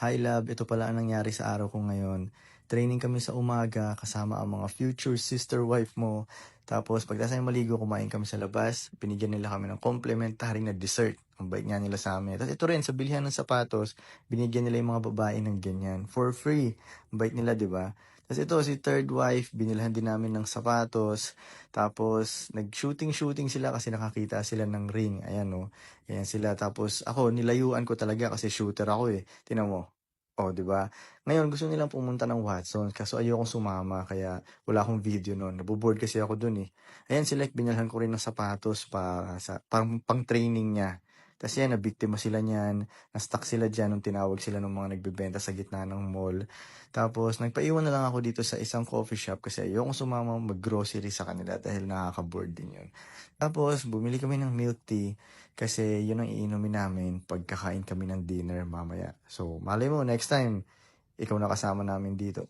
Hi love, ito pala ang nangyari sa araw ko ngayon. Training kami sa umaga kasama ang mga future sister wife mo. Tapos pagkatapos namin maligo, kumain kami sa labas. Binigyan nila kami ng complimentary na dessert. Ang bait nga nila sa amin. Tapos ito rin, sa bilihan ng sapatos, binigyan nila yung mga babae ng ganyan. For free. Ang bait nila, di ba? Tapos ito, si third wife, binilhan din namin ng sapatos. Tapos, nag-shooting-shooting sila kasi nakakita sila ng ring. Ayan, oh. Ayan sila. Tapos, ako, nilayuan ko talaga kasi shooter ako eh. Tinan mo. Oh, 'di ba? Ngayon gusto nilang pumunta ng Watsons kaso ayokong sumama kaya wala akong video nun. Nabo-bored kasi ako dun, eh. Ayan sila, binilhan ko rin ng sapatos para sa pang-training niya. Tas 'yan, nabiktima sila niyan, na-stuck sila diyan nung tinawag sila ng mga nagbebenta sa gitna ng mall. Tapos nagpaiwan na lang ako dito sa isang coffee shop kasi ayokong sumama mag-grocery sa kanila dahil nakaka-bored din 'yun. Tapos bumili kami ng milk tea kasi yun ang iinumin namin pagkakain kami ng dinner mamaya. So, malay mo, next time, ikaw na kasama namin dito.